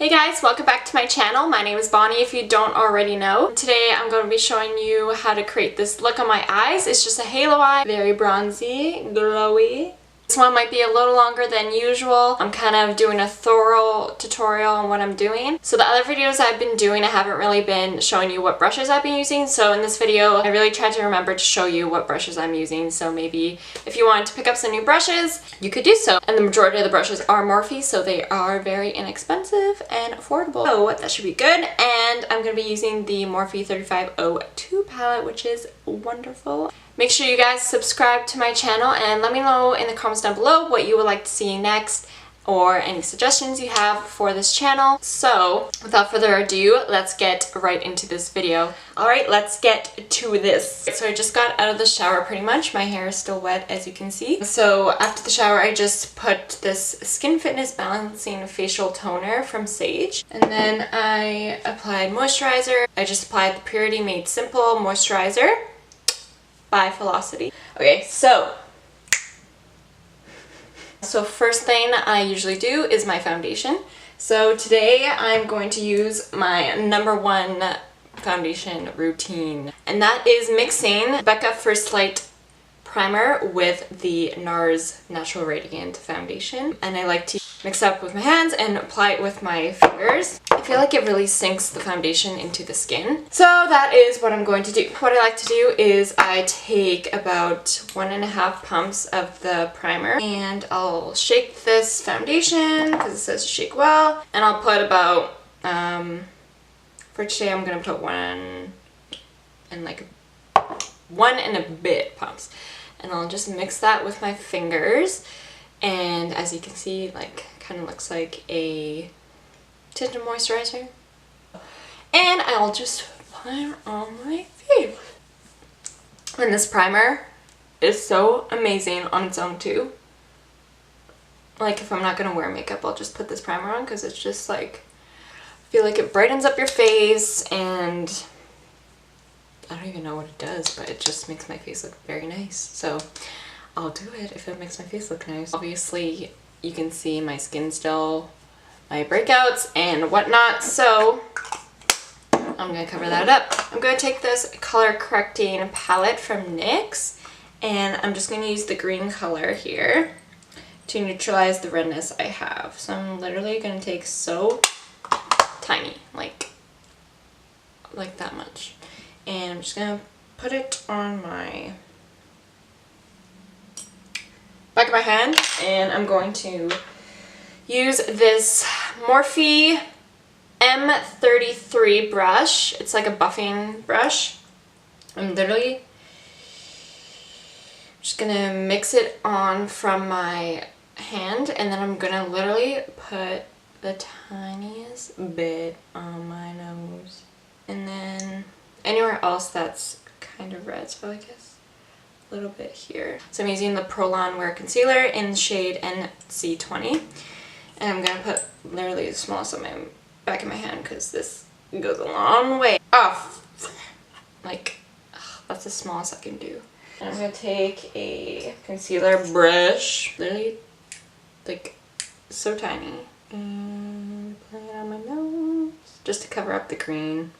Hey guys, welcome back to my channel. My name is Bonnie if you don't already know. Today I'm going to be showing you how to create this look on my eyes. It's just a halo eye, very bronzy, glowy. This one might be a little longer than usual. I'm kind of doing a thorough tutorial on what I'm doing. So the other videos I've been doing, I haven't really been showing you what brushes I've been using. So in this video, I really tried to remember to show you what brushes I'm using. So maybe if you wanted to pick up some new brushes, you could do so. And the majority of the brushes are Morphe, so they are very inexpensive and affordable. So that should be good. And I'm going to be using the Morphe 3502 palette, which is wonderful. Make sure you guys subscribe to my channel and let me know in the comments down below what you would like to see next or any suggestions you have for this channel. So without further ado, let's get right into this video. Alright, let's get to this. So I just got out of the shower pretty much. My hair is still wet as you can see. So after the shower I just put this Skin Fitness Balancing Facial Toner from Sage. And then I applied moisturizer. I just applied the Purity Made Simple Moisturizer by Velocity. Okay, so first thing I usually do is my foundation. So today I'm going to use my #1 foundation routine, and that is mixing Becca First Light primer with the NARS Natural Radiant foundation, and I like to mix it up with my hands and apply it with my fingers. I feel like it really sinks the foundation into the skin. So that is what I'm going to do. What I like to do is I take about 1.5 pumps of the primer and I'll shake this foundation because it says shake well, and I'll put about, for today I'm going to put 1 and a bit pumps. And I'll just mix that with my fingers, and as you can see, like, kind of looks like a tinted moisturizer. And I'll just apply it on my face. And this primer is so amazing on its own too. Like, if I'm not gonna wear makeup, I'll just put this primer on because it's just like, I feel like it brightens up your face, and I don't even know what it does, but it just makes my face look very nice. So I'll do it if it makes my face look nice. Obviously, you can see my skin still, my breakouts and whatnot, so I'm going to cover that up. I'm going to take this color correcting palette from NYX, and I'm just going to use the green color here to neutralize the redness I have. So I'm literally going to take so tiny, like that much. And I'm just going to put it on my back of my hand, and I'm going to use this Morphe M33 brush. It's like a buffing brush. I'm literally just going to mix it on from my hand, and then I'm going to literally put the tiniest bit on my nose. And then anywhere else that's kind of red, so I guess a little bit here. So I'm using the Prolon Wear Concealer in the shade NC20, and I'm gonna put literally the smallest on my back of my hand because this goes a long way. Oh, like, that's the smallest I can do. And I'm gonna take a concealer brush, literally like so tiny, and put it on my nose just to cover up the green.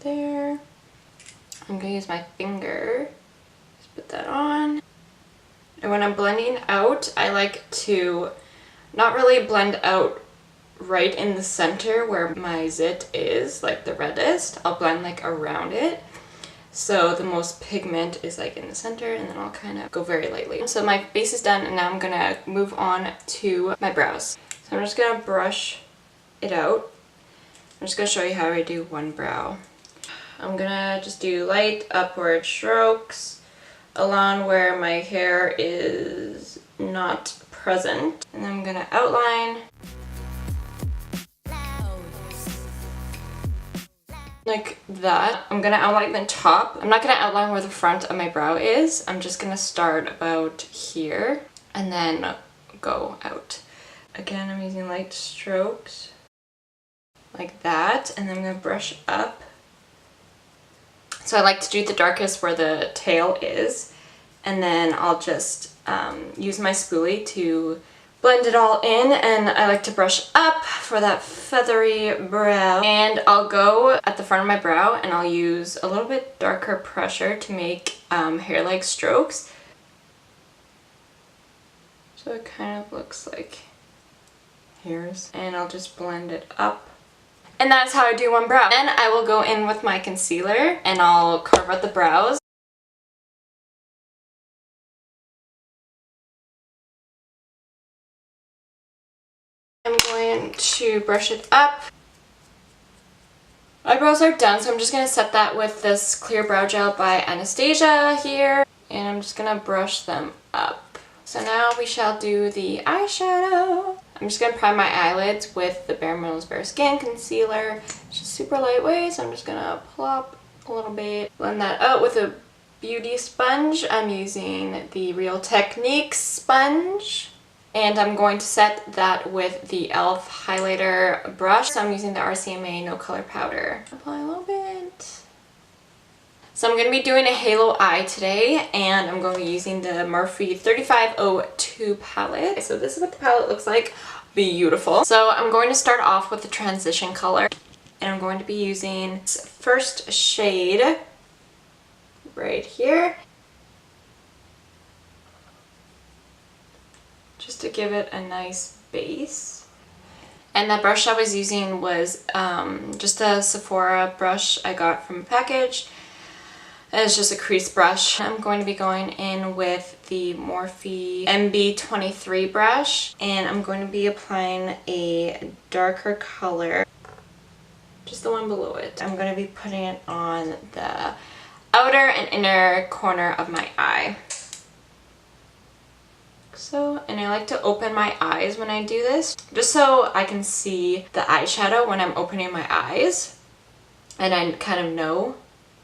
There. I'm going to use my finger, just put that on. And when I'm blending out, I like to not really blend out right in the center where my zit is, like the reddest. I'll blend like around it, so the most pigment is like in the center, and then I'll kind of go very lightly. So my base is done, and now I'm going to move on to my brows. So I'm just going to brush it out. I'm just going to show you how I do one brow. I'm gonna just do light upward strokes along where my hair is not present. And then I'm gonna outline like that. I'm gonna outline the top. I'm not gonna outline where the front of my brow is. I'm just gonna start about here and then go out. Again, I'm using light strokes like that, and then I'm gonna brush up. So I like to do the darkest where the tail is, and then I'll just use my spoolie to blend it all in, and I like to brush up for that feathery brow. And I'll go at the front of my brow and I'll use a little bit darker pressure to make hair-like strokes. So it kind of looks like hairs. And I'll just blend it up. And that's how I do one brow. Then I will go in with my concealer and I'll carve out the brows. I'm going to brush it up. Eyebrows are done, so I'm just going to set that with this clear brow gel by Anastasia here. And I'm just going to brush them up. So now we shall do the eyeshadow. I'm just going to prime my eyelids with the Bare Minerals Bare Skin Concealer. It's just super lightweight, so I'm just going to plop a little bit. Blend that out with a beauty sponge. I'm using the Real Techniques sponge. And I'm going to set that with the e.l.f. highlighter brush. So I'm using the RCMA No Color Powder. Apply a little bit. So I'm going to be doing a halo eye today, and I'm going to be using the Morphe 3502 palette. So this is what the palette looks like. Beautiful. So I'm going to start off with the transition color, and I'm going to be using this first shade right here, just to give it a nice base. And that brush I was using was just a Sephora brush I got from a package. It's just a crease brush. I'm going to be going in with the Morphe MB23 brush, and I'm going to be applying a darker color, just the one below it. I'm going to be putting it on the outer and inner corner of my eye. So, and I like to open my eyes when I do this, just so I can see the eyeshadow when I'm opening my eyes, and I kind of know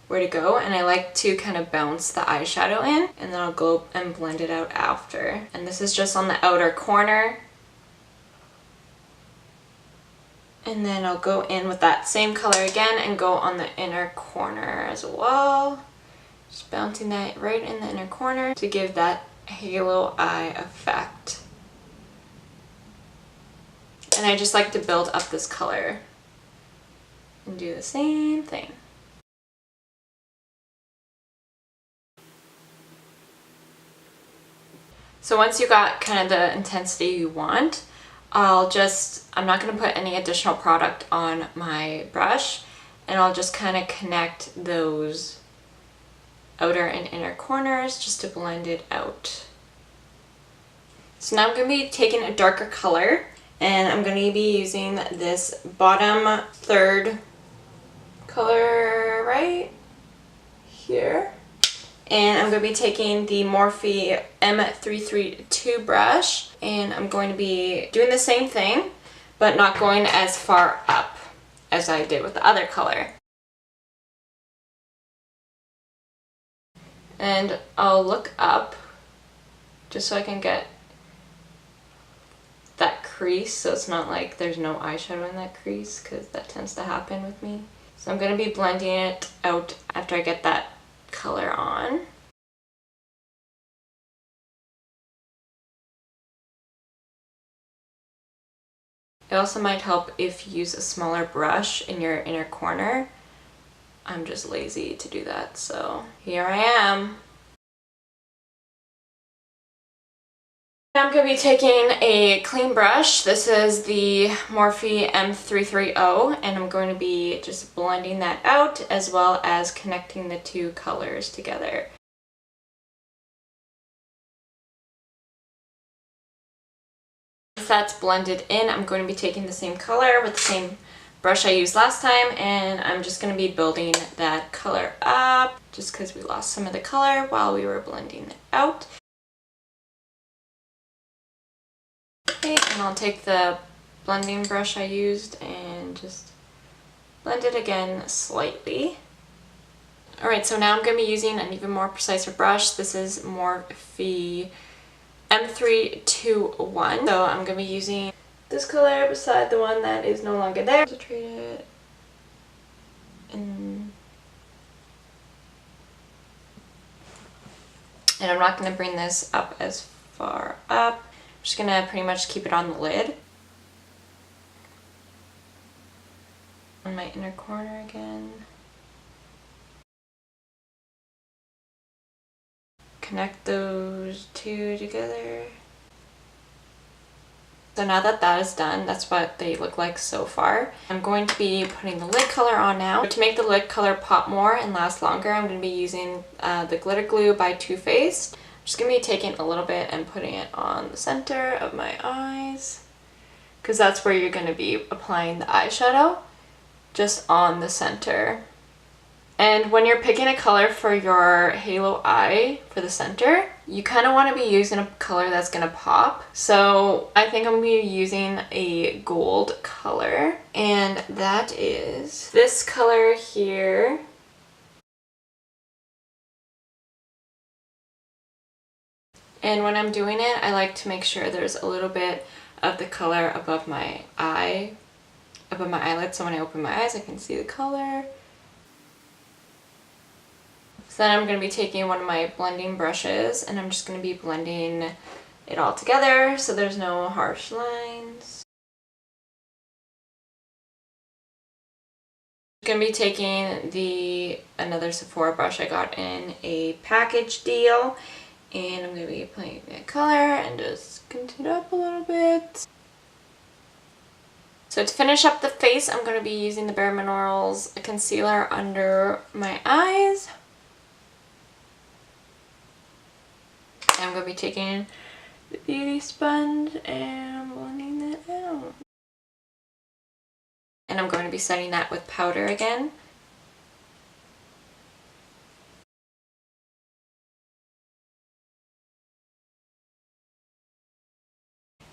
where to go. And I like to kind of bounce the eyeshadow in, and then I'll go and blend it out after. And this is just on the outer corner. And then I'll go in with that same color again and go on the inner corner as well. Just bouncing that right in the inner corner to give that halo eye effect. And I just like to build up this color and do the same thing. So once you got kind of the intensity you want, I'm not going to put any additional product on my brush, and I'll just kind of connect those outer and inner corners just to blend it out. So now I'm going to be taking a darker color, and I'm going to be using this bottom third color right here. And I'm going to be taking the Morphe M332 brush, and I'm going to be doing the same thing, but not going as far up as I did with the other color. And I'll look up just so I can get that crease, so it's not like there's no eyeshadow in that crease, because that tends to happen with me. So I'm going to be blending it out after I get that color on. It also might help if you use a smaller brush in your inner corner. I'm just lazy to do that, so here I am. I'm going to be taking a clean brush. This is the Morphe M330, and I'm going to be just blending that out as well as connecting the two colors together. Once that's blended in, I'm going to be taking the same color with the same brush I used last time, and I'm just going to be building that color up just because we lost some of the color while we were blending it out. Okay, and I'll take the blending brush I used and just blend it again slightly. Alright, so now I'm going to be using an even more precise brush. This is Morphe M321. So I'm going to be using this color beside the one that is no longer there. Concentrate it. And I'm not going to bring this up as far up. just gonna pretty much keep it on the lid. On my inner corner again. Connect those two together. So now that that is done, that's what they look like so far. I'm going to be putting the lid color on now. To make the lid color pop more and last longer, I'm going to be using the glitter glue by Too Faced. I'm just going to be taking a little bit and putting it on the center of my eyes, because that's where you're going to be applying the eyeshadow, just on the center. And when you're picking a color for your halo eye for the center, you kind of want to be using a color that's going to pop. So I think I'm going to be using a gold color, and that is this color here. And when I'm doing it, I like to make sure there's a little bit of the color above my eye, above my eyelid, so when I open my eyes I can see the color. So then I'm going to be taking one of my blending brushes and I'm just going to be blending it all together so there's no harsh lines. I'm going to be taking another Sephora brush I got in a package deal, and I'm going to be applying that color and just contour it up a little bit. So to finish up the face, I'm going to be using the Bare Minerals concealer under my eyes. I'm going to be taking the beauty sponge and blending that out. And I'm going to be setting that with powder again.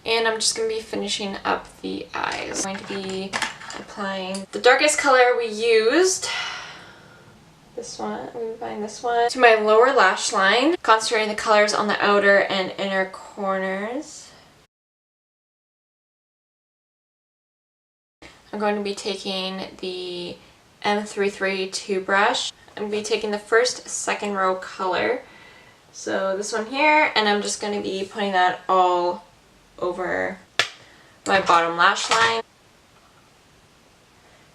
And I'm just going to be finishing up the eyes. I'm going to be applying the darkest color we used. This one, I'm applying this one to my lower lash line, concentrating the colors on the outer and inner corners. I'm going to be taking the M332 brush. I'm going to be taking the second row color. So this one here, and I'm just going to be putting that all over my bottom lash line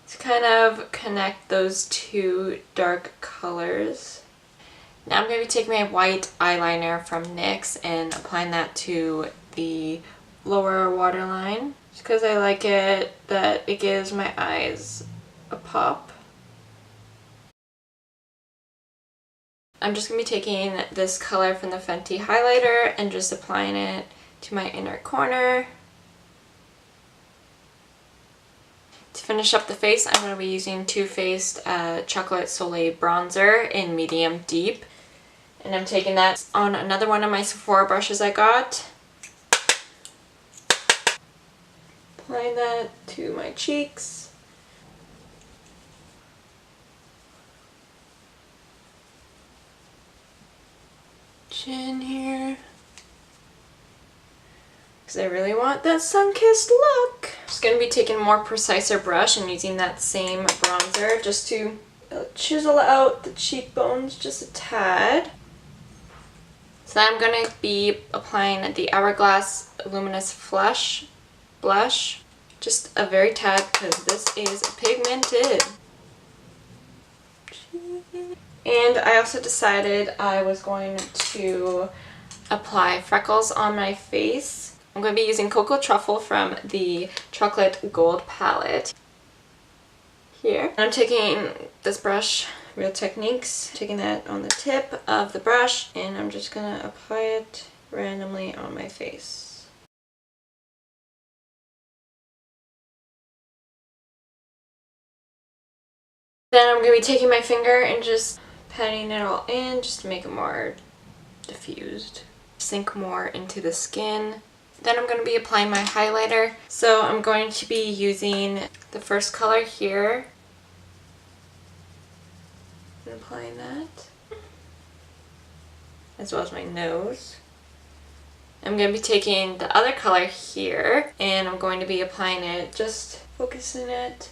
to kind of connect those two dark colors. Now I'm going to be taking my white eyeliner from NYX and applying that to the lower waterline, just because I like it that it gives my eyes a pop. I'm just going to be taking this color from the Fenty highlighter and just applying it to my inner corner. To finish up the face, I'm going to be using Too Faced Chocolate Soleil Bronzer in medium deep. And I'm taking that on another one of my Sephora brushes I got. Applying that to my cheeks. Chin here. Because I really want that sun-kissed look. I'm just going to be taking a more preciser brush and using that same bronzer just to chisel out the cheekbones just a tad. So then I'm going to be applying the Hourglass Luminous blush. Just a very tad because this is pigmented. And I also decided I was going to apply freckles on my face. I'm going to be using Cocoa Truffle from the Chocolate Gold palette here. And I'm taking this brush, Real Techniques, taking that on the tip of the brush, and I'm just going to apply it randomly on my face. Then I'm going to be taking my finger and just patting it all in just to make it more diffused, sink more into the skin. Then I'm going to be applying my highlighter. So I'm going to be using the first color here and applying that, as well as my nose. I'm going to be taking the other color here and I'm going to be applying it, just focusing it at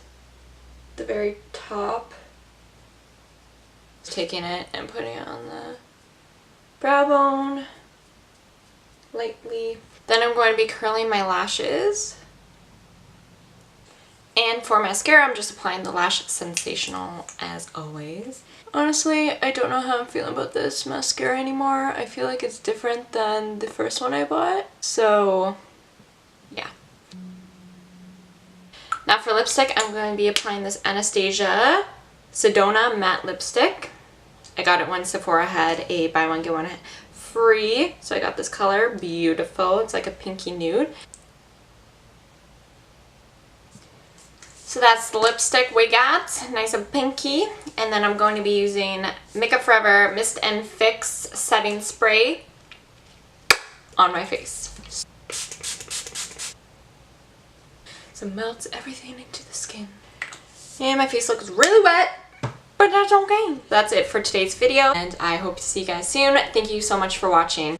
the very top. Taking it and putting it on the brow bone lightly. Then I'm going to be curling my lashes. And for mascara, I'm just applying the Lash Sensational as always. Honestly, I don't know how I'm feeling about this mascara anymore. I feel like it's different than the first one I bought. So, yeah. Now for lipstick, I'm going to be applying this Anastasia Sedona Matte Lipstick. I got it when Sephora had a buy one get one free. So I got this color. Beautiful. It's like a pinky nude. So that's the lipstick we got, nice and pinky. And then I'm going to be using Makeup Forever Mist and Fix Setting Spray on my face. So it melts everything into the skin. And my face looks really wet, but that's okay. That's it for today's video, and I hope to see you guys soon. Thank you so much for watching.